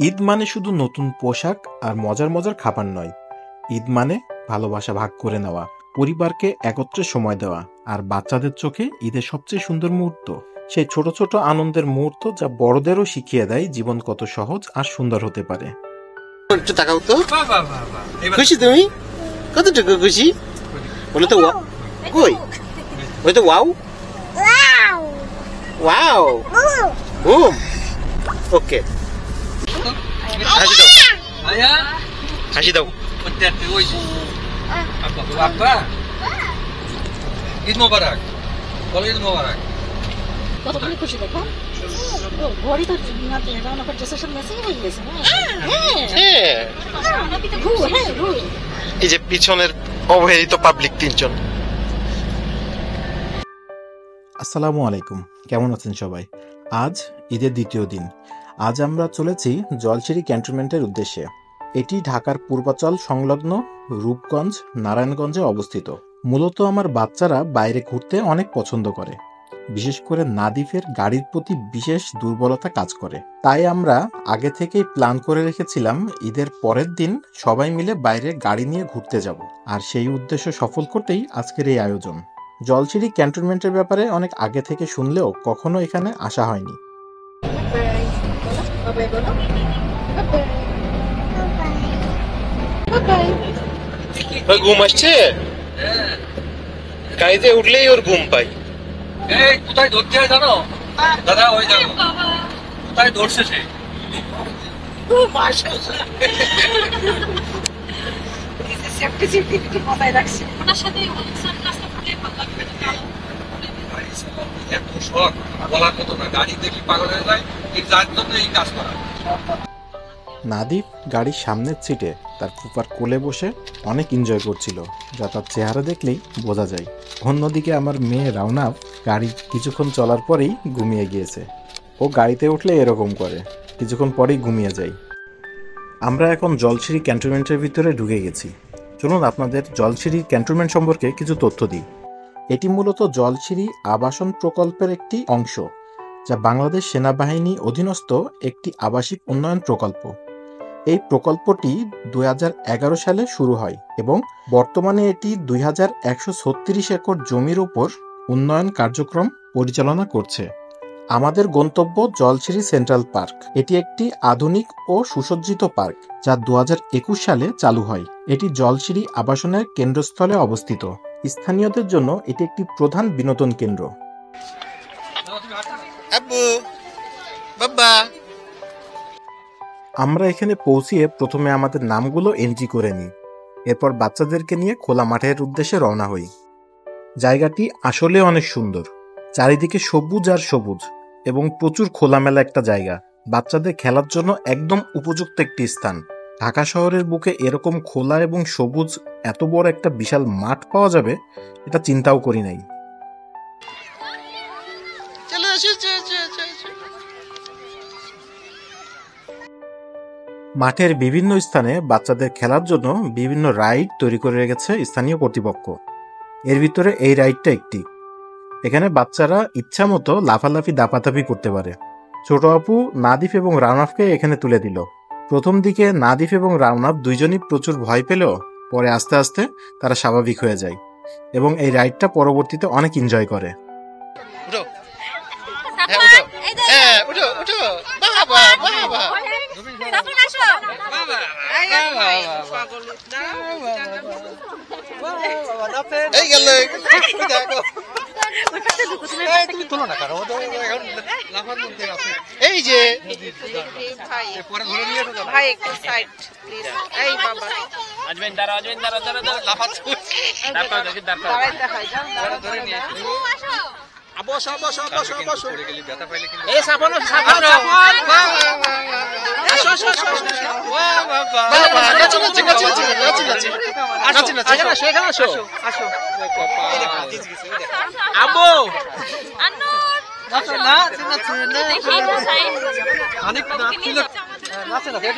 ঈদ মানে শুধু নতুন পোশাক আর মজার মজার খাবার নয়। ঈদ মানে ভালোবাসা ভাগ করে নেওয়া, পরিবারকে একত্রে সময় দেওয়া আর বাচ্চাদের চোখে ঈদের সবচেয়ে সুন্দর মুহূর্ত। সেই ছোট ছোট আনন্দের মুহূর্ত যা বড়দেরও শিখিয়ে দেয় জীবন কত সহজ আর সুন্দর হতে পারে। একটু তাকাও তো, খুশি তুমি? কতটুকু খুশি বলো তো? কই ওই তো ওয়াও ওয়াও বুম। ওকে, হাসি দাও, হাসি দাও। ঈদ মোবারক, বলো ঈদ মোবারক। কতখানি খুশি দেখো, ঘড়ি তো রান্না করছে, সোশ্যাল মেসেজ হয়ে গেছে। এই যে পিছনের অবহেলিত পাবলিক তিনজন। আসসালামু আলাইকুম, কেমন আছেন সবাই? আজ ঈদের দ্বিতীয় দিন। আজ আমরা চলেছি জলছিরি ক্যান্টনমেন্টের উদ্দেশ্যে। এটি ঢাকার পূর্বাচল সংলগ্ন রূপগঞ্জ, নারায়ণগঞ্জে অবস্থিত। মূলত আমার বাচ্চারা বাইরে ঘুরতে অনেক পছন্দ করে, বিশেষ করে নাদিফের গাড়ির প্রতি বিশেষ দুর্বলতা কাজ করে। তাই আমরা আগে থেকেই প্ল্যান করে রেখেছিলাম ঈদের পরের দিন সবাই মিলে বাইরে গাড়ি নিয়ে ঘুরতে যাব, আর সেই উদ্দেশ্য সফল করতেই আজকের এই আয়োজন। জলছিরি ক্যান্টনমেন্টের ব্যাপারে অনেক আগে থেকে শুনলেও কখনো এখানে আসা হয়নি। ঘুম আসছে, গাড়িতে উঠলেই ওর ঘুম পাই। এই কোথায় ধরতে হয় জানো দাদা? ওই জানো কোথায় ধরছে সে? এত শখ বলার মতো না, গাড়ি দেখি পাগল হয়ে যায়। যার জন্য এই কাজ করা। নাদিফ গাড়ির সামনের সিটে তার ফুপার কোলে বসে অনেক এনজয় করছিল, যা তার চেহারা দেখলেই বোঝা যায়। অন্যদিকে আমার মেয়ে রাউনাফ গাড়ি কিছুক্ষণ চলার পরেই ঘুমিয়ে গিয়েছে। ও গাড়িতে উঠলে এরকম করে, কিছুক্ষণ পরেই ঘুমিয়ে যায়। আমরা এখন জলছিরি ক্যান্টনমেন্টের ভিতরে ঢুকে গেছি। চলুন আপনাদের জলছিরি ক্যান্টনমেন্ট সম্পর্কে কিছু তথ্য দিই। এটি মূলত জলছিরি আবাসন প্রকল্পের একটি অংশ, যা বাংলাদেশ সেনাবাহিনী অধীনস্থ একটি আবাসিক উন্নয়ন প্রকল্প। এই প্রকল্পটি 2011 সালে শুরু হয় এবং বর্তমানে এটি 2136 একর জমির উপর উন্নয়ন কার্যক্রম পরিচালনা করছে। আমাদের গন্তব্য জলছিরি সেন্ট্রাল পার্ক। এটি একটি আধুনিক ও সুসজ্জিত পার্ক, যা 2021 সালে চালু হয়। এটি জলছিরি আবাসনের কেন্দ্রস্থলে অবস্থিত। স্থানীয়দের জন্য এটি একটি প্রধান বিনোদন কেন্দ্র। আব্বু, বাবা। আমরা এখানে পৌঁছিয়ে প্রথমে আমাদের নামগুলো এন্ট্রি করে নিই, এরপর বাচ্চাদেরকে নিয়ে খোলা মাঠের উদ্দেশ্যে রওনা হই। জায়গাটি আসলে অনেক সুন্দর, চারিদিকে সবুজ আর সবুজ এবং প্রচুর খোলামেলা একটা জায়গা। বাচ্চাদের খেলার জন্য একদম উপযুক্ত একটি স্থান। ঢাকা শহরের বুকে এরকম খোলা এবং সবুজ এত বড় একটা বিশাল মাঠ পাওয়া যাবে এটা চিন্তাও করি নাই। মাঠের বিভিন্ন স্থানে বাচ্চাদের খেলার জন্য বিভিন্ন রাইড তৈরি করে রেখেছে স্থানীয় কর্তৃপক্ষ। এর ভিতরে এই রাইডটা একটি। এখানে বাচ্চারা ইচ্ছা মতো লাফালাফি দাপাদাপি করতে পারে। ছোট আপু নাদিফ এবং রাউনাফকে এখানে তুলে দিল। প্রথম দিকে নাদিফ এবং রাউনাফ দুইজনই প্রচুর ভয় পেলেও পরে আস্তে আস্তে তারা স্বাভাবিক হয়ে যায় এবং এই রাইডটা পরবর্তীতে অনেক এনজয় করে। এই যে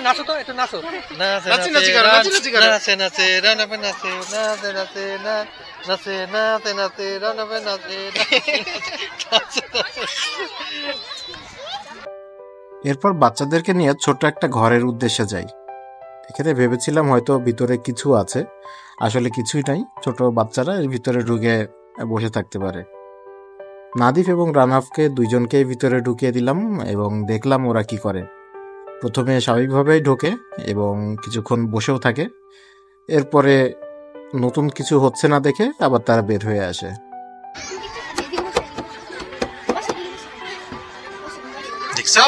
নাচো তো, একটু নাচো। নাচে নাচে নাচে নাচে রানাবে নাচে নাচে নাচে নাচে নাচে নাচে রানাবে নাচে। এরপর বাচ্চাদেরকে নিয়ে ছোট্ট একটা ঘরের উদ্দেশ্যে যাই। এখানে ভেবেছিলাম হয়তো ভিতরে কিছু আছে, আসলে কিছুই নাই, ছোট বাচ্চারা এর ভিতরে ঢুকে বসে থাকতে পারে। নাদিফ এবং রানাফকে দুইজনকেই ভিতরে ঢুকিয়ে দিলাম এবং দেখলাম ওরা কি করে। প্রথমে স্বাভাবিকভাবেই ঢোকে এবং কিছুক্ষণ বসেও থাকে, এরপরে নতুন কিছু হচ্ছে না দেখে আবার তারা বের হয়ে আসে। দেখছো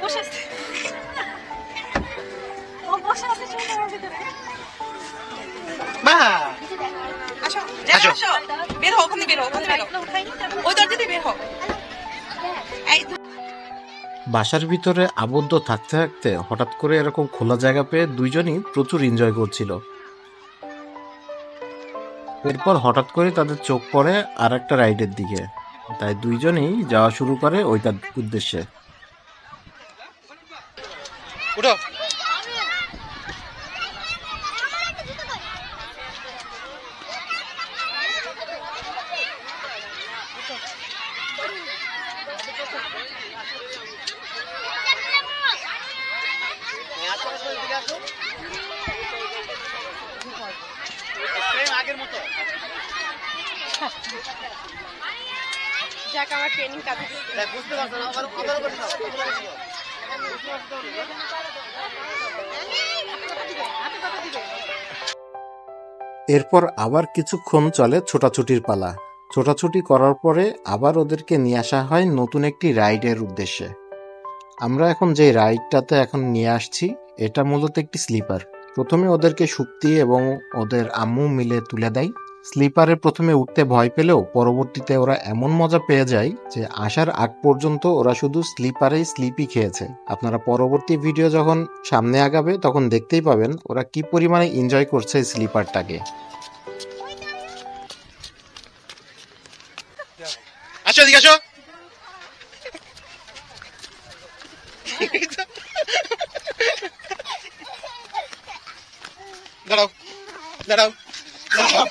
বসে আছে। ও বসে আছে শুনতে ভিতরে। মা আসো আসো। আসো বের হও ওখানে বের হও ওখানে বের হও ওই দরজা দিয়ে বের হও এই বাসার ভিতরে আবদ্ধ থাকতে থাকতে হঠাৎ করে এরকম খোলা জায়গা পেয়ে দুইজনই প্রচুর এনজয় করছিল। এরপর হঠাৎ করে তাদের চোখ পড়ে আর একটা রাইডের দিকে, তাই দুইজনই যাওয়া শুরু করে ওইটার উদ্দেশ্যে। উঠো। যাক আমার ট্রেনিং কাজে বুঝতে পারছো না আবার এরপর আবার কিছুক্ষণ চলে ছোটাছুটির পালা। ছোটাছুটি করার পরে আবার ওদেরকে নিয়ে আসা হয় নতুন একটি রাইডের উদ্দেশ্যে। আমরা এখন যে রাইডটাতে এখন নিয়ে আসছি এটা মূলত একটি স্লিপার। প্রথমে ওদেরকে শুক্তি এবং ওদের আম্মু মিলে তুলে দেয়। স্লিপারে প্রথমে উঠতে ভয় পেলেও পরবর্তীতে ওরা এমন মজা পেয়ে যায় যে আসার আগ পর্যন্ত ওরা শুধু স্লিপারেই স্লিপই খেয়েছে। আপনারা পরবর্তী ভিডিও যখন সামনে আগাবে তখন দেখতেই পাবেন ওরা কি পরিমাণে এনজয় করছে এই স্লিপারটাকে। আসো এদিকে আসো। দাঁড়াও দাঁড়াও দাঁড়াও।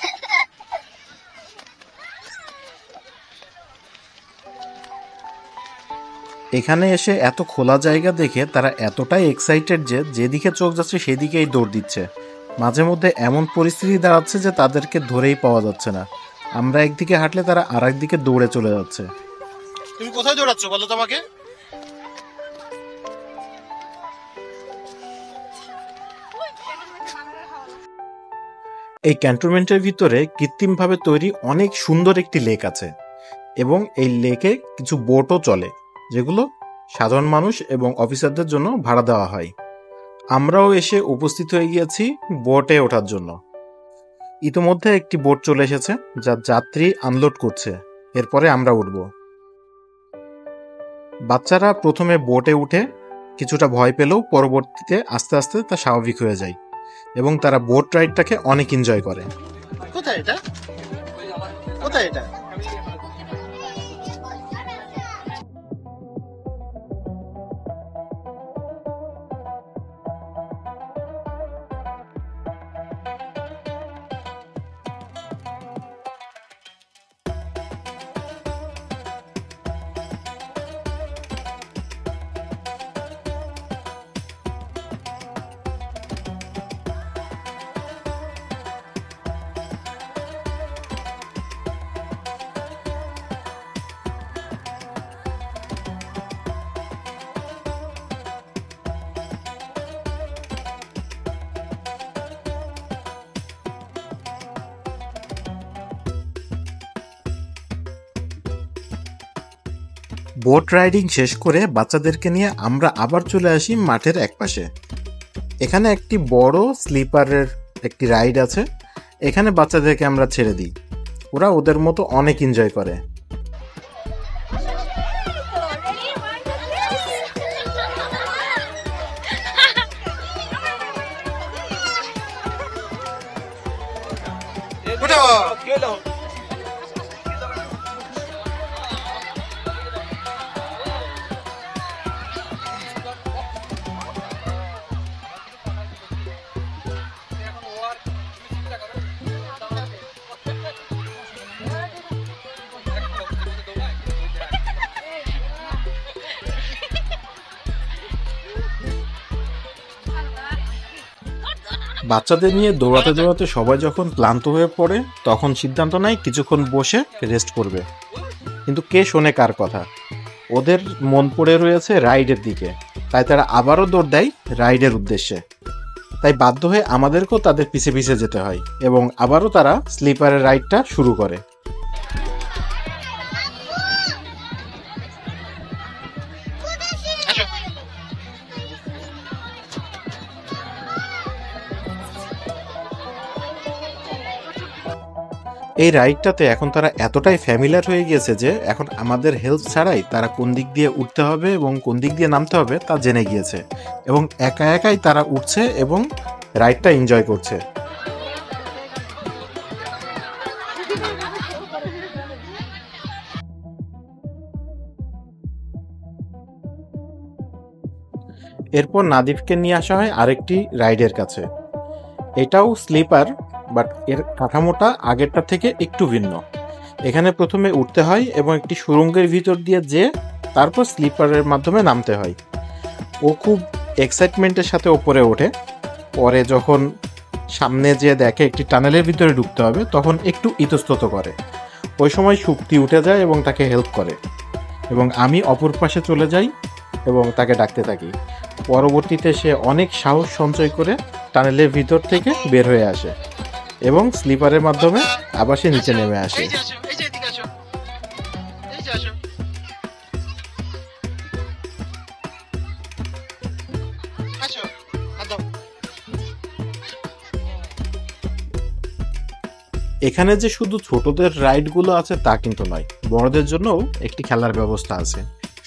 এখানে এসে এত খোলা জায়গা দেখে তারা এতটাই এক্সাইটেড যে যেদিকে চোখ যাচ্ছে সেদিকেই দৌড় দিচ্ছে। মাঝে মধ্যে এমন পরিস্থিতি দাঁড়াচ্ছে যে তাদেরকে ধরেই পাওয়া যাচ্ছে না। আমরা একদিকে হাঁটলে তারা আর একদিকে দৌড়ে চলে যাচ্ছে। তুমি কোথায় দৌড়াচ্ছ বলো তো আমাকে? এই ক্যান্টনমেন্টের ভিতরে কৃত্রিমভাবে তৈরি অনেক সুন্দর একটি লেক আছে এবং এই লেকে কিছু বোটও চলে, যেগুলো সাধারণ মানুষ এবং অফিসারদের জন্য ভাড়া দেওয়া হয়। আমরাও এসে উপস্থিত হয়ে গিয়েছি বোটে ওঠার জন্য। ইতিমধ্যে একটি বোট চলে এসেছে যা যাত্রী আনলোড করছে, এরপরে আমরা উঠব। বাচ্চারা প্রথমে বোটে উঠে কিছুটা ভয় পেলেও পরবর্তীতে আস্তে আস্তে তা স্বাভাবিক হয়ে যায় এবং তারা বোট রাইডটাকে অনেক এনজয় করে। কোথায় এটা? কোথায় এটা? বোট রাইডিং শেষ করে বাচ্চাদেরকে নিয়ে আমরা আবার চলে আসি মাঠের একপাশে। এখানে একটি বড় স্লিপারের একটি রাইড আছে, এখানে বাচ্চাদেরকে আমরা ছেড়ে দিই, ওরা ওদের মতো অনেক এনজয় করে। বাচ্চাদের নিয়ে দৌড়াতে দৌড়াতে সবাই যখন ক্লান্ত হয়ে পড়ে তখন সিদ্ধান্ত নেয় কিছুক্ষণ বসে রেস্ট করবে। কিন্তু কে শোনে কার কথা? ওদের মন পড়ে রয়েছে রাইডের দিকে, তাই তারা আবারও দৌড় দেয় রাইডের উদ্দেশ্যে। তাই বাধ্য হয়ে আমাদেরকেও তাদের পিছে পিছে যেতে হয় এবং আবারও তারা স্লিপারের রাইডটা শুরু করে। এই রাইডটাতে এখন তারা এতটাই ফ্যামিলিয়ার হয়ে গিয়েছে যে এখন আমাদের হেল্প ছাড়াই তারা কোন দিক দিয়ে উঠতে হবে এবং কোন দিক দিয়ে নামতে হবে তা জেনে গিয়েছে এবং একা একাই তারা উঠছে এবং রাইডটা এনজয় করছে। এরপর নাদিফকে নিয়ে আসা হয় আরেকটি রাইডের কাছে। এটাও স্লিপার, বাট এর কাঠামোটা আগেরটা থেকে একটু ভিন্ন। এখানে প্রথমে উঠতে হয় এবং একটি সুড়ঙ্গের ভিতর দিয়ে তারপর স্লিপারের মাধ্যমে নামতে হয়। ও খুব এক্সাইটমেন্টের সাথে ওপরে ওঠে। পরে যখন সামনে দেখে একটি টানেলের ভিতরে ঢুকতে হবে তখন একটু ইতস্তত করে। ওই সময় শক্তি উঠে যায় এবং তাকে হেল্প করে এবং আমি অপর পাশে চলে যাই এবং তাকে ডাকতে থাকি। পরবর্তীতে সে অনেক সাহস সঞ্চয় করে টানেলের ভিতর থেকে বের হয়ে আসে এবং স্লিপারের মাধ্যমে আবার সে নিচে নেমে আসে। এখানে যে শুধু ছোটদের রাইডগুলো আছে তা কিন্তু নয়, বড়দের জন্যও একটি খেলার ব্যবস্থা আছে।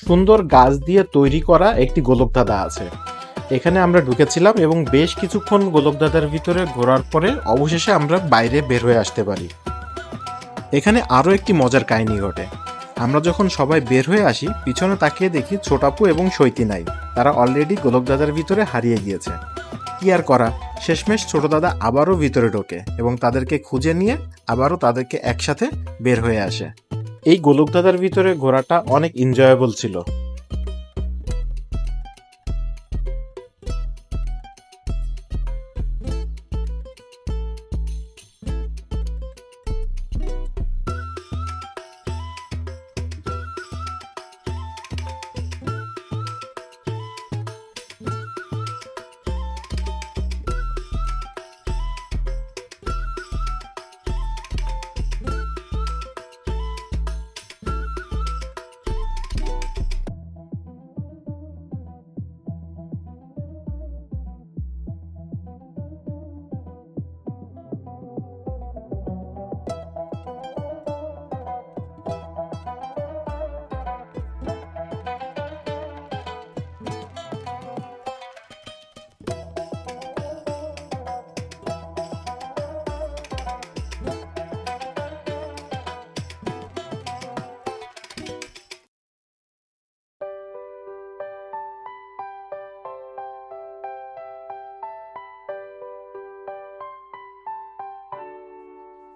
সুন্দর গাছ দিয়ে তৈরি করা একটি গোলকধাঁধা আছে। এখানে আমরা ঢুকেছিলাম এবং বেশ কিছুক্ষণ গোলকধাঁধার ভিতরে ঘোরার পরে অবশেষে আমরা বাইরে বের হয়ে আসতে পারি। এখানে আরও একটি মজার কাহিনী ঘটে। আমরা যখন সবাই বের হয়ে আসি পিছনে তাকিয়ে দেখি ছোটাপু এবং সৈতি নাই, তারা অলরেডি গোলকধাঁধার ভিতরে হারিয়ে গিয়েছে। কি আর করা, শেষমেশ ছোট দাদা আবারও ভিতরে ঢোকে এবং তাদেরকে খুঁজে নিয়ে আবারও তাদেরকে একসাথে বের হয়ে আসে। এই গোলকধাঁধার ভিতরে ঘোরাটা অনেক এনজয়েবল ছিল।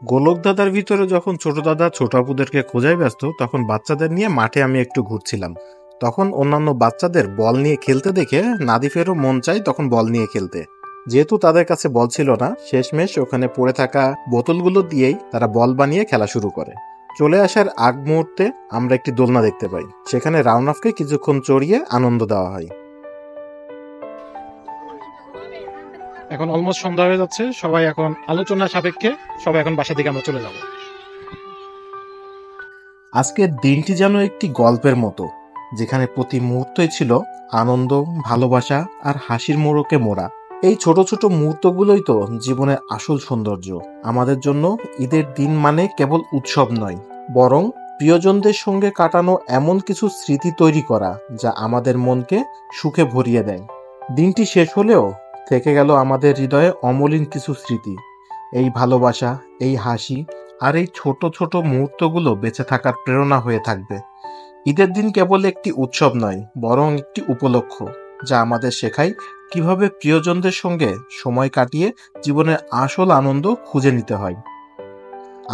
গোলকধাঁধার ভিতরে যখন ছোট দাদা ছোট আপুদেরকে খোঁজায় ব্যস্ত তখন বাচ্চাদের নিয়ে মাঠে আমি একটু ঘুরছিলাম। তখন অন্যান্য বাচ্চাদের বল নিয়ে খেলতে দেখে নাদিফেরও মন চাই তখন বল নিয়ে খেলতে। যেহেতু তাদের কাছে বল ছিল না, শেষমেশ ওখানে পড়ে থাকা বোতলগুলো দিয়েই তারা বল বানিয়ে খেলা শুরু করে। চলে আসার আগ মুহূর্তে আমরা একটি দোলনা দেখতে পাই, সেখানে রাউনাফকে কিছুক্ষণ চড়িয়ে আনন্দ দেওয়া হয়। এখন অলমোস্ট সন্ধ্যা হয়ে যাচ্ছে, সবাই এখন আলোচনা সাপেক্ষে সবাই এখন বাসা থেকে আমরা চলে যাব। আজকের দিনটি যেন একটি গল্পের মতো, যেখানে প্রতি মুহূর্তই ছিল আনন্দ, ভালোবাসা আর হাসির মোড়কে মোড়া। এই ছোট ছোট মুহূর্তগুলোই তো জীবনের আসল সৌন্দর্য। আমাদের জন্য ঈদের দিন মানে কেবল উৎসব নয়, বরং প্রিয়জনদের সঙ্গে কাটানো এমন কিছু স্মৃতি তৈরি করা যা আমাদের মনকে সুখে ভরিয়ে দেয়। দিনটি শেষ হলেও থেকে গেল আমাদের হৃদয়ে অমলিন কিছু স্মৃতি। এই ভালোবাসা, এই হাসি আর এই ছোট ছোট মুহূর্তগুলো বেঁচে থাকার প্রেরণা হয়ে থাকবে। ঈদের দিন কেবল একটি উৎসব নয়, বরং একটি উপলক্ষ যা আমাদের শেখায় কিভাবে প্রিয়জনদের সঙ্গে সময় কাটিয়ে জীবনের আসল আনন্দ খুঁজে নিতে হয়।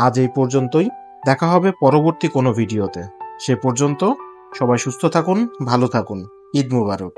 আজ এই পর্যন্তই, দেখা হবে পরবর্তী কোনো ভিডিওতে। সে পর্যন্ত সবাই সুস্থ থাকুন, ভালো থাকুন। ঈদ মুবারক।